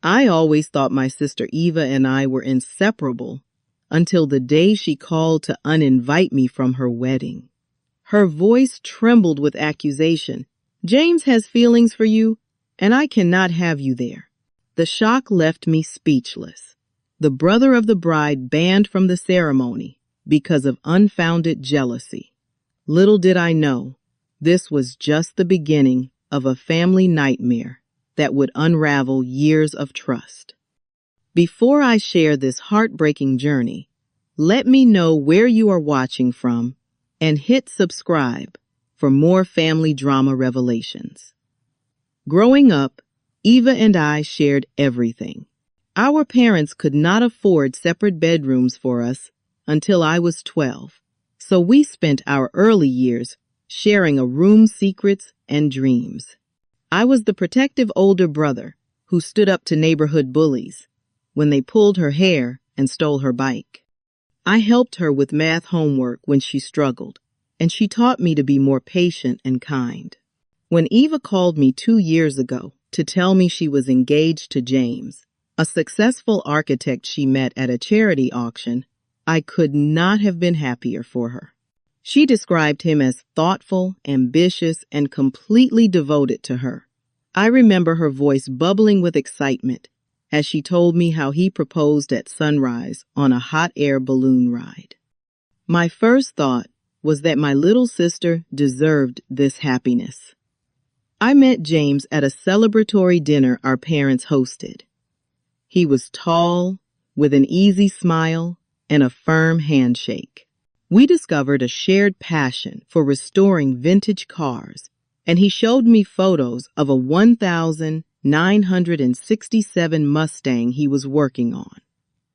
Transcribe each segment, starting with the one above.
I always thought my sister Eva and I were inseparable until the day she called to uninvite me from her wedding. Her voice trembled with accusation. James has feelings for you, and I cannot have you there. The shock left me speechless. The brother of the bride banned from the ceremony because of unfounded jealousy. Little did I know, this was just the beginning of a family nightmare that would unravel years of trust. Before I share this heartbreaking journey, let me know where you are watching from and hit subscribe for more family drama revelations. Growing up, Eva and I shared everything. Our parents could not afford separate bedrooms for us until I was 12, so we spent our early years sharing a room's secrets and dreams. I was the protective older brother who stood up to neighborhood bullies when they pulled her hair and stole her bike. I helped her with math homework when she struggled, and she taught me to be more patient and kind. When Eva called me 2 years ago to tell me she was engaged to James, a successful architect she met at a charity auction, I could not have been happier for her. She described him as thoughtful, ambitious, and completely devoted to her. I remember her voice bubbling with excitement as she told me how he proposed at sunrise on a hot air balloon ride. My first thought was that my little sister deserved this happiness. I met James at a celebratory dinner our parents hosted. He was tall, with an easy smile and a firm handshake. We discovered a shared passion for restoring vintage cars, and he showed me photos of a 1967 Mustang he was working on.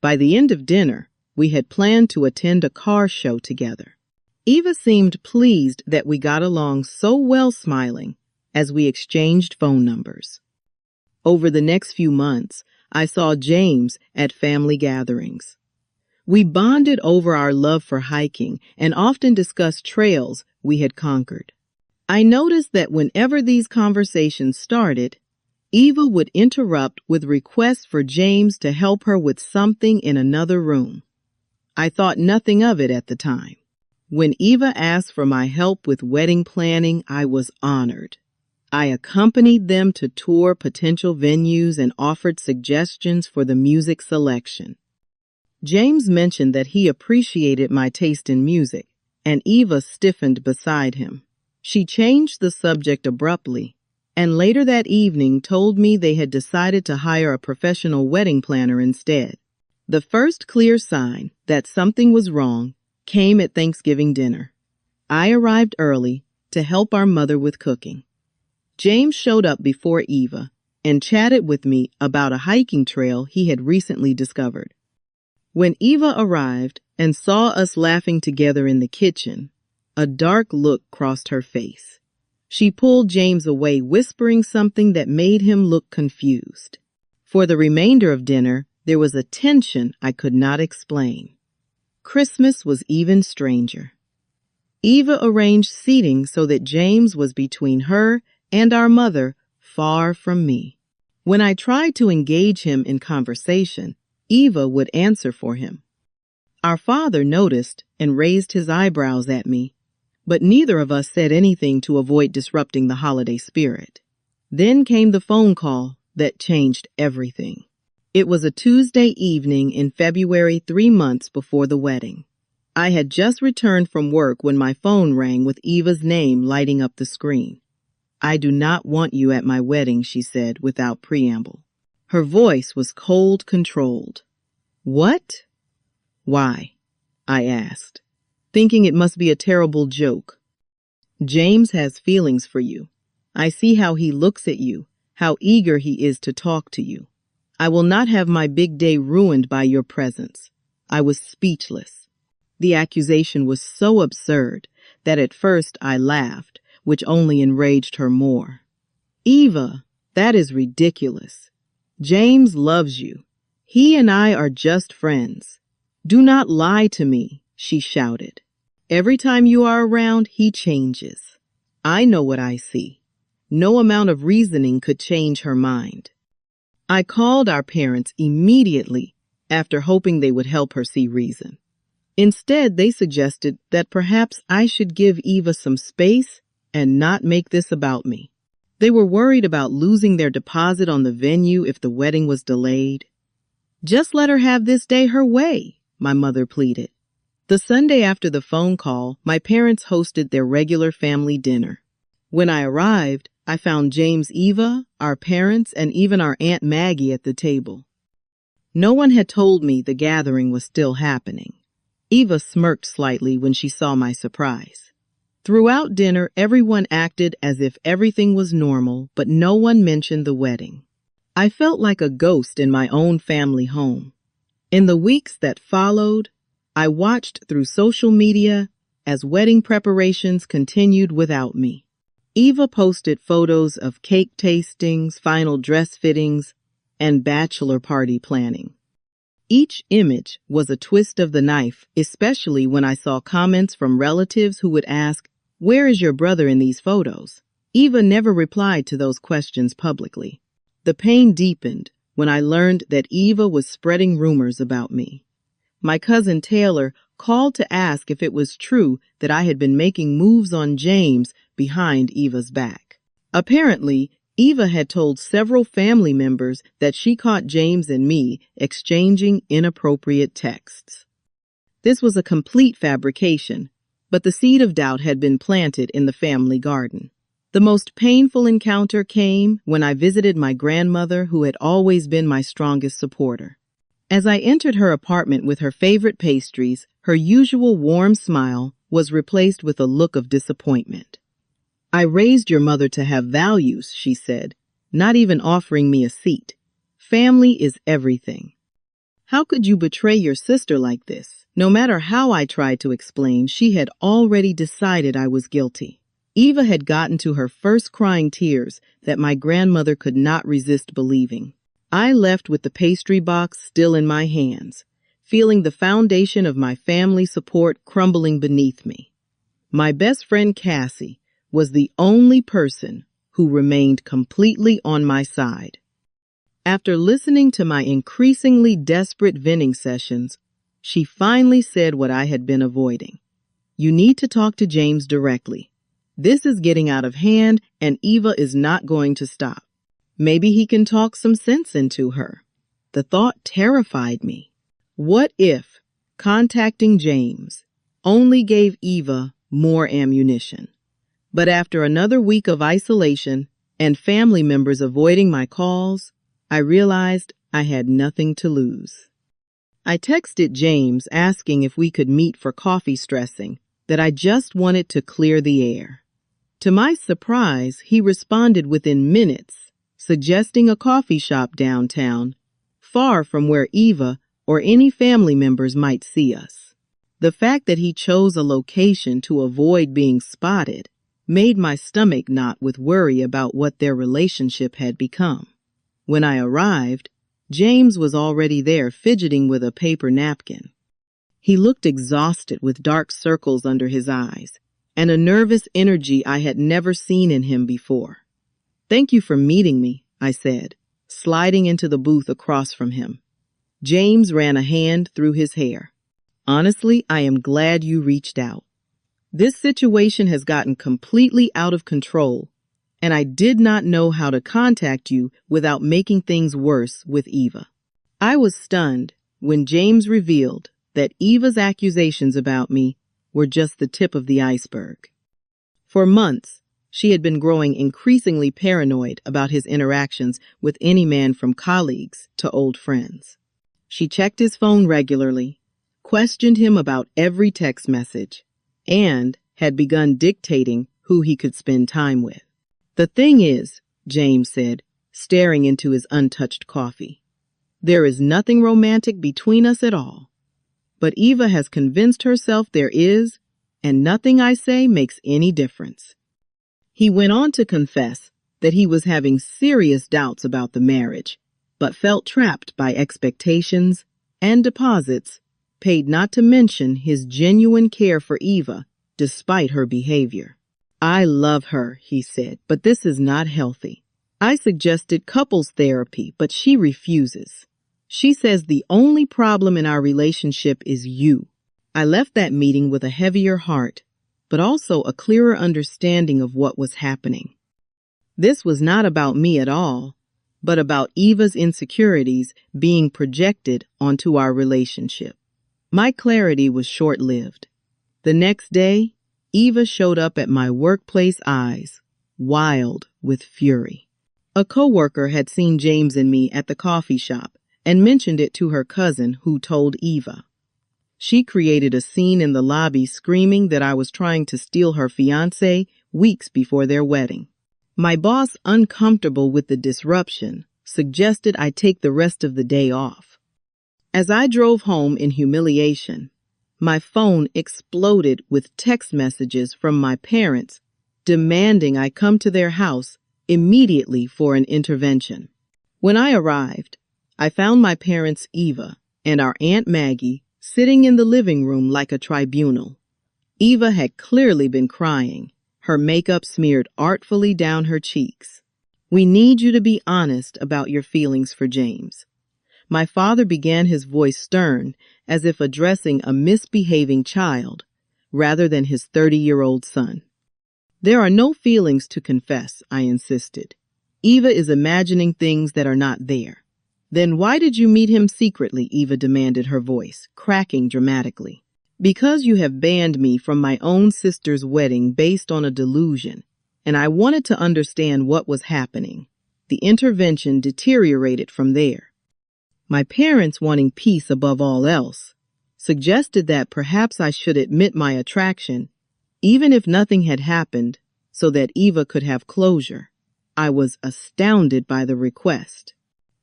By the end of dinner, we had planned to attend a car show together. Eva seemed pleased that we got along so well, smiling as we exchanged phone numbers. Over the next few months, I saw James at family gatherings. We bonded over our love for hiking and often discussed trails we had conquered. I noticed that whenever these conversations started, Eva would interrupt with requests for James to help her with something in another room. I thought nothing of it at the time. When Eva asked for my help with wedding planning, I was honored. I accompanied them to tour potential venues and offered suggestions for the music selection. James mentioned that he appreciated my taste in music, and Eva stiffened beside him. She changed the subject abruptly, and later that evening told me they had decided to hire a professional wedding planner instead. The first clear sign that something was wrong came at Thanksgiving dinner. I arrived early to help our mother with cooking. James showed up before Eva and chatted with me about a hiking trail he had recently discovered. When Eva arrived and saw us laughing together in the kitchen, a dark look crossed her face. She pulled James away, whispering something that made him look confused. For the remainder of dinner, there was a tension I could not explain. Christmas was even stranger. Eva arranged seating so that James was between her and our mother, far from me. When I tried to engage him in conversation, Eva would answer for him. Our father noticed and raised his eyebrows at me, but neither of us said anything to avoid disrupting the holiday spirit. Then came the phone call that changed everything. It was a Tuesday evening in February, 3 months before the wedding. I had just returned from work when my phone rang with Eva's name lighting up the screen. "I do not want you at my wedding," she said without preamble. Her voice was cold, controlled. "What?" "Why?" I asked, thinking it must be a terrible joke. "James has feelings for you. I see how he looks at you, how eager he is to talk to you. I will not have my big day ruined by your presence." I was speechless. The accusation was so absurd that at first I laughed, which only enraged her more. "Eva, that is ridiculous. James loves you. He and I are just friends. Do not lie to me," she shouted. "Every time you are around, he changes. I know what I see. No amount of reasoning could change her mind." I called our parents immediately after hoping they would help her see reason. Instead, they suggested that perhaps I should give Eva some space and not make this about me. They were worried about losing their deposit on the venue if the wedding was delayed. "Just let her have this day her way," my mother pleaded. The Sunday after the phone call, my parents hosted their regular family dinner. When I arrived, I found James, Eva, our parents, and even our Aunt Maggie at the table. No one had told me the gathering was still happening. Eva smirked slightly when she saw my surprise. Throughout dinner, everyone acted as if everything was normal, but no one mentioned the wedding. I felt like a ghost in my own family home. In the weeks that followed, I watched through social media as wedding preparations continued without me. Eva posted photos of cake tastings, final dress fittings, and bachelor party planning. Each image was a twist of the knife, especially when I saw comments from relatives who would ask, "Where is your brother in these photos?" Eva never replied to those questions publicly. The pain deepened when I learned that Eva was spreading rumors about me. My cousin Taylor called to ask if it was true that I had been making moves on James behind Eva's back. Apparently, Eva had told several family members that she caught James and me exchanging inappropriate texts. This was a complete fabrication, but the seed of doubt had been planted in the family garden. The most painful encounter came when I visited my grandmother, who had always been my strongest supporter. As I entered her apartment with her favorite pastries, her usual warm smile was replaced with a look of disappointment. "I raised your mother to have values," she said, not even offering me a seat. "Family is everything. How could you betray your sister like this?" No matter how I tried to explain, she had already decided I was guilty. Eva had gotten to her first crying tears that my grandmother could not resist believing. I left with the pastry box still in my hands, feeling the foundation of my family support crumbling beneath me. My best friend Cassie was the only person who remained completely on my side. After listening to my increasingly desperate venting sessions, she finally said what I had been avoiding. "You need to talk to James directly. This is getting out of hand, and Eva is not going to stop. Maybe he can talk some sense into her." The thought terrified me. What if contacting James only gave Eva more ammunition? But after another week of isolation and family members avoiding my calls, I realized I had nothing to lose. I texted James asking if we could meet for coffee, stressing that I just wanted to clear the air. To my surprise, he responded within minutes, suggesting a coffee shop downtown, far from where Eva or any family members might see us. The fact that he chose a location to avoid being spotted made my stomach knot with worry about what their relationship had become. When I arrived, James was already there fidgeting with a paper napkin. He looked exhausted with dark circles under his eyes and a nervous energy I had never seen in him before. "Thank you for meeting me," I said, sliding into the booth across from him. James ran a hand through his hair. "Honestly, I am glad you reached out. This situation has gotten completely out of control, and I did not know how to contact you without making things worse with Eva." I was stunned when James revealed that Eva's accusations about me were just the tip of the iceberg. For months, she had been growing increasingly paranoid about his interactions with any man, from colleagues to old friends. She checked his phone regularly, questioned him about every text message, and had begun dictating who he could spend time with. "The thing is," James said, staring into his untouched coffee, "there is nothing romantic between us at all. But Eva has convinced herself there is, and nothing I say makes any difference." He went on to confess that he was having serious doubts about the marriage, but felt trapped by expectations and deposits paid, not to mention his genuine care for Eva despite her behavior. "I love her," he said, "but this is not healthy. I suggested couples therapy, but she refuses. She says the only problem in our relationship is you. I left that meeting with a heavier heart, but also a clearer understanding of what was happening. This was not about me at all, but about Eva's insecurities being projected onto our relationship. My clarity was short-lived. The next day, Eva showed up at my workplace, eyes wild with fury. A coworker had seen James and me at the coffee shop and mentioned it to her cousin, who told Eva. She created a scene in the lobby, screaming that I was trying to steal her fiancé weeks before their wedding. My boss, uncomfortable with the disruption, suggested I take the rest of the day off. As I drove home in humiliation, my phone exploded with text messages from my parents demanding I come to their house immediately for an intervention. When I arrived, I found my parents, Eva, and our Aunt Maggie sitting in the living room like a tribunal. Eva had clearly been crying, her makeup smeared artfully down her cheeks. "We need you to be honest about your feelings for James." My father began, his voice stern, as if addressing a misbehaving child rather than his 30-year-old son. "There are no feelings to confess," I insisted. "Eva is imagining things that are not there." "Then why did you meet him secretly?" Eva demanded, her voice cracking dramatically. "Because you have banned me from my own sister's wedding based on a delusion, and I wanted to understand what was happening. The intervention deteriorated from there." My parents, wanting peace above all else, suggested that perhaps I should admit my attraction, even if nothing had happened, so that Eva could have closure. I was astounded by the request.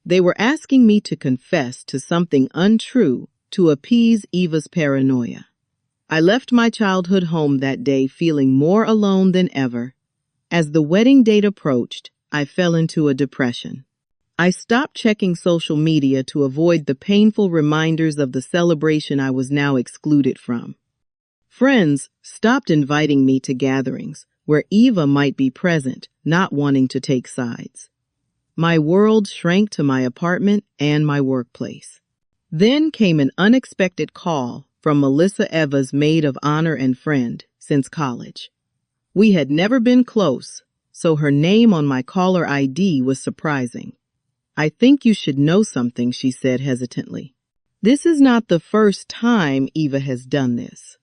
They were asking me to confess to something untrue to appease Eva's paranoia. I left my childhood home that day feeling more alone than ever. As the wedding date approached, I fell into a depression. I stopped checking social media to avoid the painful reminders of the celebration I was now excluded from. Friends stopped inviting me to gatherings where Eva might be present, not wanting to take sides. My world shrank to my apartment and my workplace. Then came an unexpected call from Melissa, Eva's maid of honor and friend since college. We had never been close, so her name on my caller ID was surprising. "I think you should know something," she said hesitantly. "This is not the first time Eva has done this."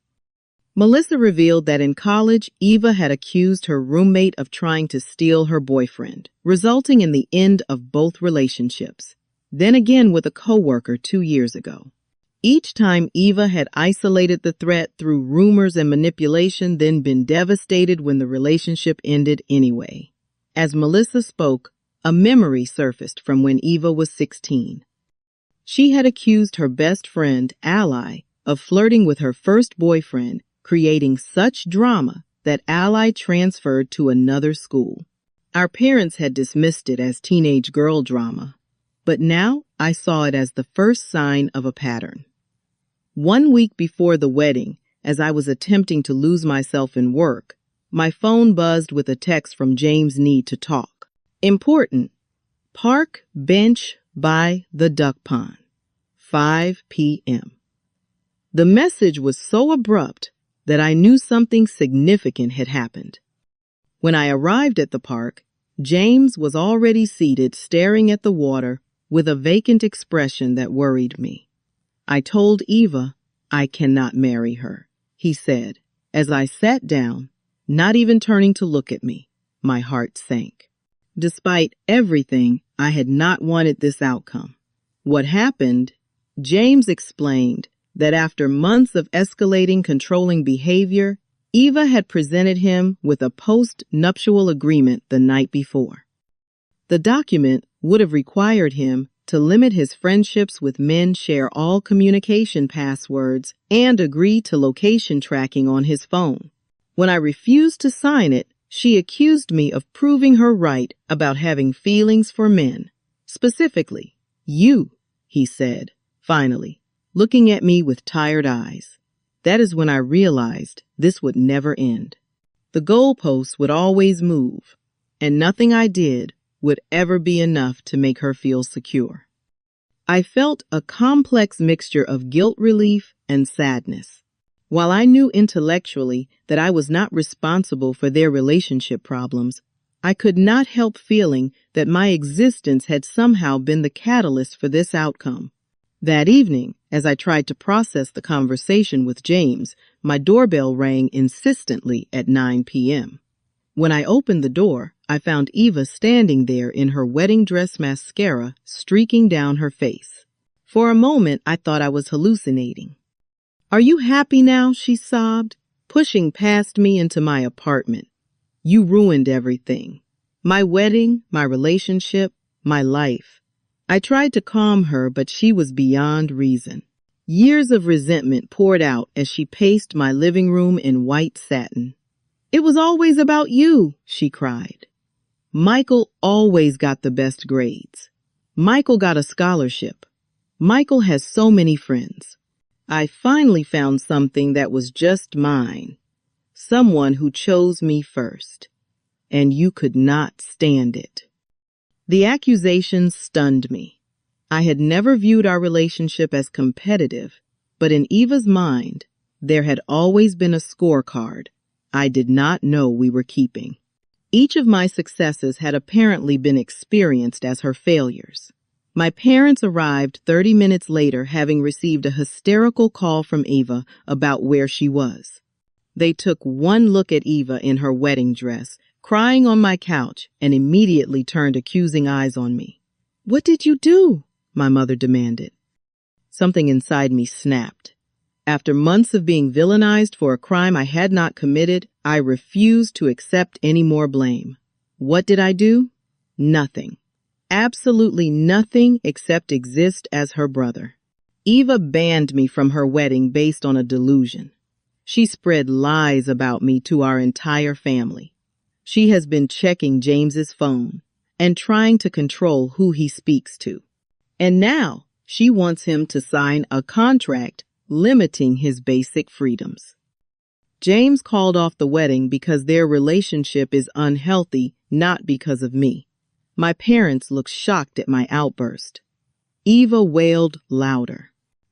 Melissa revealed that in college, Eva had accused her roommate of trying to steal her boyfriend, resulting in the end of both relationships. Then again with a coworker 2 years ago. Each time Eva had isolated the threat through rumors and manipulation, then been devastated when the relationship ended anyway. As Melissa spoke, a memory surfaced from when Eva was 16. She had accused her best friend, Ally, of flirting with her first boyfriend, creating such drama that Ally transferred to another school. Our parents had dismissed it as teenage girl drama, but now I saw it as the first sign of a pattern. 1 week before the wedding, as I was attempting to lose myself in work, my phone buzzed with a text from James' Need to Talk. Important. Park bench by the duck pond. 5 p.m. The message was so abrupt that I knew something significant had happened. When I arrived at the park, James was already seated staring at the water with a vacant expression that worried me. "I told Eva I cannot marry her," he said. As I sat down, not even turning to look at me, my heart sank. Despite everything, I had not wanted this outcome. What happened? James explained that after months of escalating controlling behavior, Eva had presented him with a post-nuptial agreement the night before. The document would have required him to limit his friendships with men, share all communication passwords, and agree to location tracking on his phone. When I refused to sign it, she accused me of proving her right about having feelings for men. Specifically, you, he said, finally, looking at me with tired eyes. That is when I realized this would never end. The goalposts would always move, and nothing I did would ever be enough to make her feel secure. I felt a complex mixture of guilt relief and sadness. While I knew intellectually that I was not responsible for their relationship problems, I could not help feeling that my existence had somehow been the catalyst for this outcome. That evening, as I tried to process the conversation with James, my doorbell rang insistently at 9 p.m. When I opened the door, I found Eva standing there in her wedding dress, mascara streaking down her face. For a moment, I thought I was hallucinating. "Are you happy now?" she sobbed, pushing past me into my apartment. "You ruined everything. My wedding, my relationship, my life." I tried to calm her, but she was beyond reason. Years of resentment poured out as she paced my living room in white satin. "It was always about you," she cried. "Michael always got the best grades. Michael got a scholarship. Michael has so many friends. I finally found something that was just mine. Someone who chose me first. And you could not stand it." The accusations stunned me. I had never viewed our relationship as competitive, but in Eva's mind, there had always been a scorecard I did not know we were keeping. Each of my successes had apparently been experienced as her failures. My parents arrived 30 minutes later, having received a hysterical call from Eva about where she was. They took one look at Eva in her wedding dress, crying on my couch, and immediately turned accusing eyes on me. "What did you do?" my mother demanded. Something inside me snapped. After months of being villainized for a crime I had not committed, I refused to accept any more blame. What did I do? Nothing. Absolutely nothing except exist as her brother. Eva banned me from her wedding based on a delusion. She spread lies about me to our entire family. She has been checking James's phone and trying to control who he speaks to. And now she wants him to sign a contract limiting his basic freedoms. James called off the wedding because their relationship is unhealthy, not because of me. My parents looked shocked at my outburst. Eva wailed louder.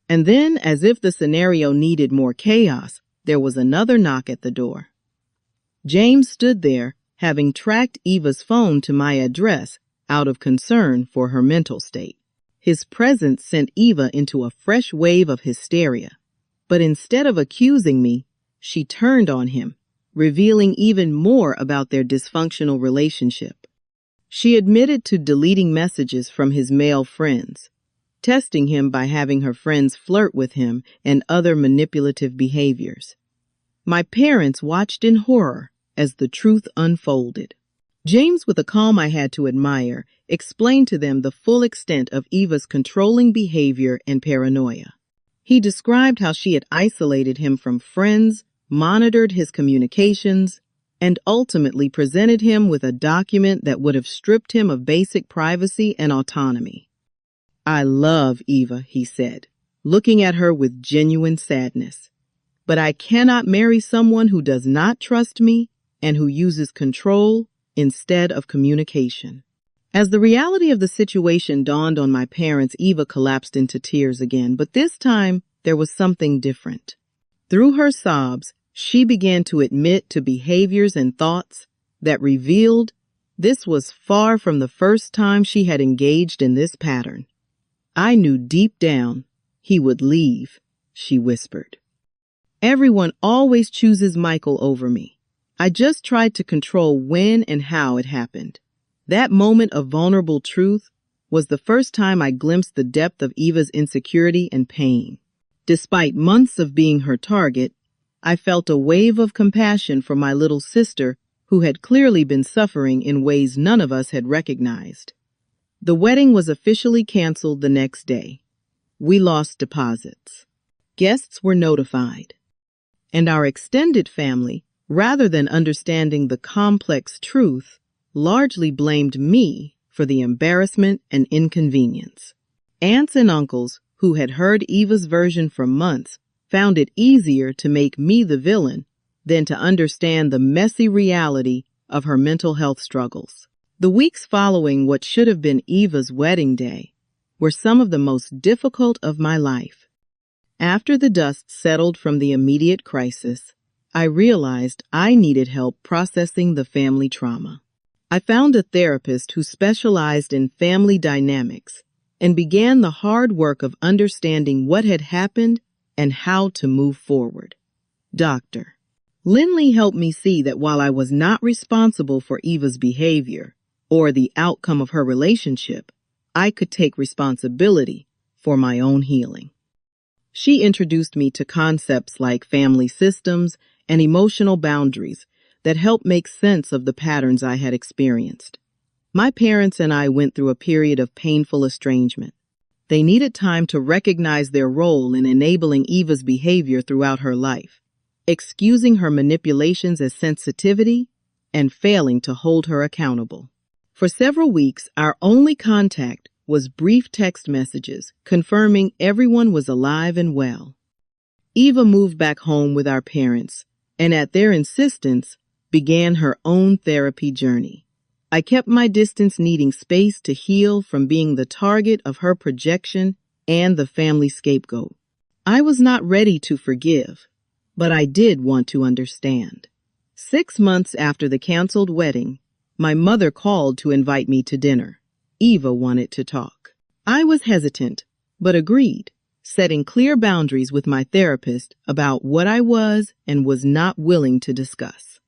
And then, as if the scenario needed more chaos, there was another knock at the door. James stood there, having tracked Eva's phone to my address out of concern for her mental state. His presence sent Eva into a fresh wave of hysteria. But instead of accusing me, she turned on him, revealing even more about their dysfunctional relationship. She admitted to deleting messages from his male friends, testing him by having her friends flirt with him, and other manipulative behaviors. My parents watched in horror as the truth unfolded. James, with a calm I had to admire, explained to them the full extent of Eva's controlling behavior and paranoia. He described how she had isolated him from friends, monitored his communications, and ultimately presented him with a document that would have stripped him of basic privacy and autonomy. "I love Eva," he said, looking at her with genuine sadness. "But I cannot marry someone who does not trust me and who uses control instead of communication." As the reality of the situation dawned on my parents, Eva collapsed into tears again, but this time there was something different. Through her sobs, she began to admit to behaviors and thoughts that revealed this was far from the first time she had engaged in this pattern. "I knew deep down he would leave," she whispered. "Everyone always chooses Michael over me. I just tried to control when and how it happened." That moment of vulnerable truth was the first time I glimpsed the depth of Eva's insecurity and pain. Despite months of being her target, I felt a wave of compassion for my little sister, who had clearly been suffering in ways none of us had recognized. The wedding was officially canceled the next day. We lost deposits. Guests were notified. And our extended family, rather than understanding the complex truth, largely blamed me for the embarrassment and inconvenience. Aunts and uncles, who had heard Eva's version for months, found it easier to make me the villain than to understand the messy reality of her mental health struggles. The weeks following what should have been Eva's wedding day were some of the most difficult of my life. After the dust settled from the immediate crisis, I realized I needed help processing the family trauma. I found a therapist who specialized in family dynamics and began the hard work of understanding what had happened and how to move forward. Dr. Lindley helped me see that while I was not responsible for Eva's behavior or the outcome of her relationship, I could take responsibility for my own healing. She introduced me to concepts like family systems and emotional boundaries that helped make sense of the patterns I had experienced. My parents and I went through a period of painful estrangement. They needed time to recognize their role in enabling Eva's behavior throughout her life, excusing her manipulations as sensitivity and failing to hold her accountable. For several weeks, our only contact was brief text messages confirming everyone was alive and well. Eva moved back home with our parents, and at their insistence, began her own therapy journey. I kept my distance, needing space to heal from being the target of her projection and the family scapegoat. I was not ready to forgive, but I did want to understand. 6 months after the canceled wedding, my mother called to invite me to dinner. Eva wanted to talk. I was hesitant, but agreed, setting clear boundaries with my therapist about what I was and was not willing to discuss.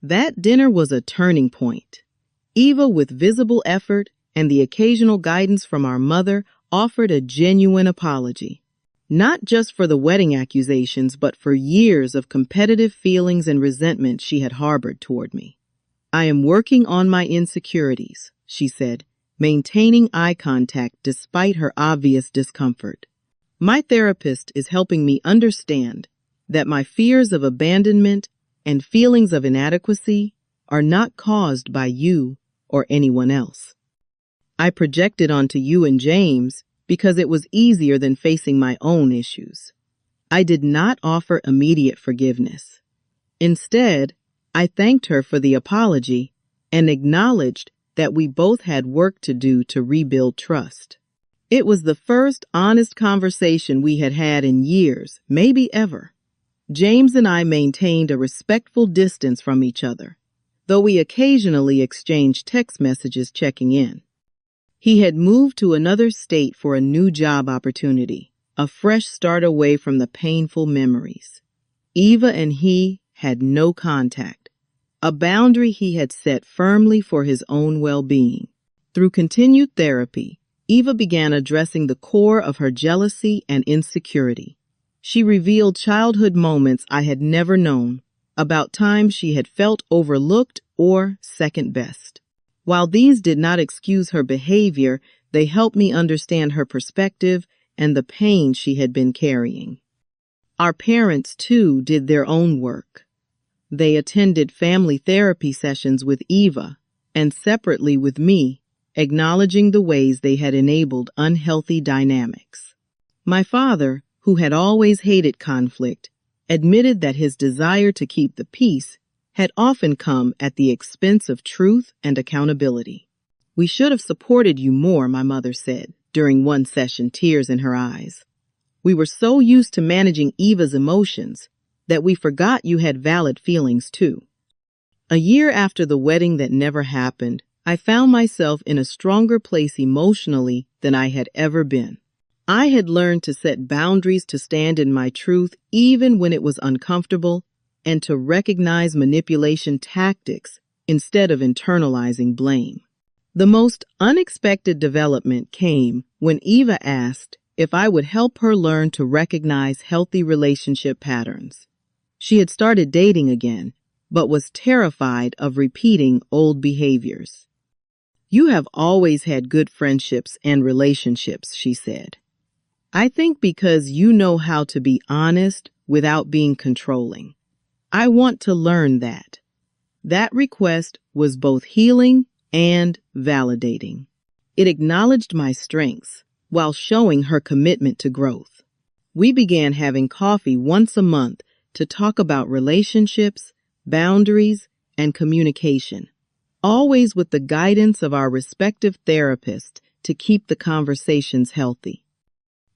That dinner was a turning point. Eva, with visible effort and the occasional guidance from our mother, offered a genuine apology. Not just for the wedding accusations, but for years of competitive feelings and resentment she had harbored toward me. I am working on my insecurities, she said, maintaining eye contact despite her obvious discomfort. My therapist is helping me understand that my fears of abandonment and feelings of inadequacy are not caused by you or anyone else. I projected onto you and James because it was easier than facing my own issues. I did not offer immediate forgiveness. Instead, I thanked her for the apology and acknowledged that we both had work to do to rebuild trust. It was the first honest conversation we had had in years, maybe ever. James and I maintained a respectful distance from each other, though we occasionally exchanged text messages checking in. He had moved to another state for a new job opportunity, a fresh start away from the painful memories. Eva and he had no contact, a boundary he had set firmly for his own well-being. Through continued therapy, Eva began addressing the core of her jealousy and insecurity. She revealed childhood moments I had never known, about times she had felt overlooked or second best. While these did not excuse her behavior, they helped me understand her perspective and the pain she had been carrying. Our parents, too, did their own work. They attended family therapy sessions with Eva and separately with me, acknowledging the ways they had enabled unhealthy dynamics. My father, who had always hated conflict, admitted that his desire to keep the peace had often come at the expense of truth and accountability. "We should have supported you more," my mother said, during one session, tears in her eyes. "We were so used to managing Eva's emotions that we forgot you had valid feelings too." A year after the wedding that never happened, I found myself in a stronger place emotionally than I had ever been. I had learned to set boundaries, to stand in my truth even when it was uncomfortable, and to recognize manipulation tactics instead of internalizing blame. The most unexpected development came when Eva asked if I would help her learn to recognize healthy relationship patterns. She had started dating again, but was terrified of repeating old behaviors. "You have always had good friendships and relationships," she said. "I think because you know how to be honest without being controlling. I want to learn that." That request was both healing and validating. It acknowledged my strengths while showing her commitment to growth. We began having coffee once a month to talk about relationships, boundaries, and communication, always with the guidance of our respective therapists to keep the conversations healthy.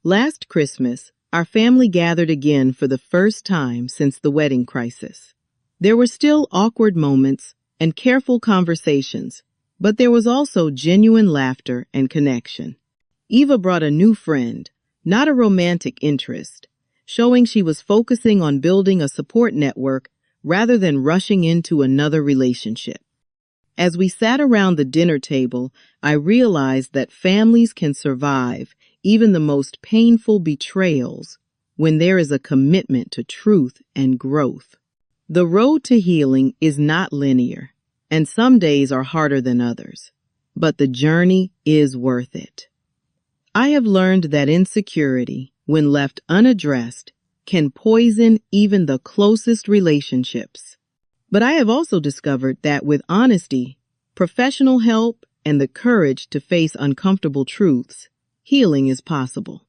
Last Christmas, our family gathered again for the first time since the wedding crisis. There were still awkward moments and careful conversations, but there was also genuine laughter and connection. Eva brought a new friend, not a romantic interest, showing she was focusing on building a support network rather than rushing into another relationship. As we sat around the dinner table, I realized that families can survive even the most painful betrayals when there is a commitment to truth and growth. The road to healing is not linear, and some days are harder than others, but the journey is worth it. I have learned that insecurity, when left unaddressed, can poison even the closest relationships. But I have also discovered that with honesty, professional help, and the courage to face uncomfortable truths, healing is possible.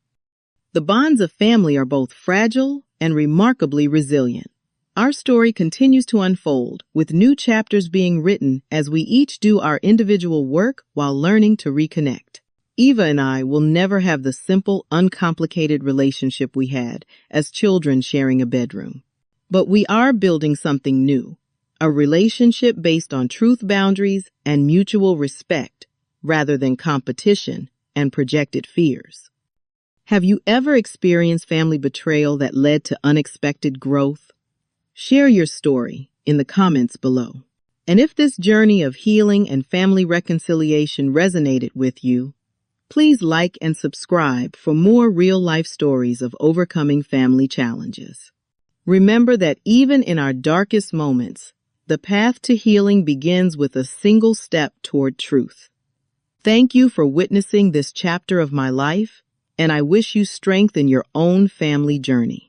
The bonds of family are both fragile and remarkably resilient. Our story continues to unfold, with new chapters being written as we each do our individual work while learning to reconnect. Eva and I will never have the simple, uncomplicated relationship we had as children sharing a bedroom. But we are building something new, a relationship based on truth boundaries and mutual respect, rather than competition and projected fears. Have you ever experienced family betrayal that led to unexpected growth? Share your story in the comments below. And if this journey of healing and family reconciliation resonated with you, please like and subscribe for more real-life stories of overcoming family challenges. Remember that even in our darkest moments, the path to healing begins with a single step toward truth. Thank you for witnessing this chapter of my life, and I wish you strength in your own family journey.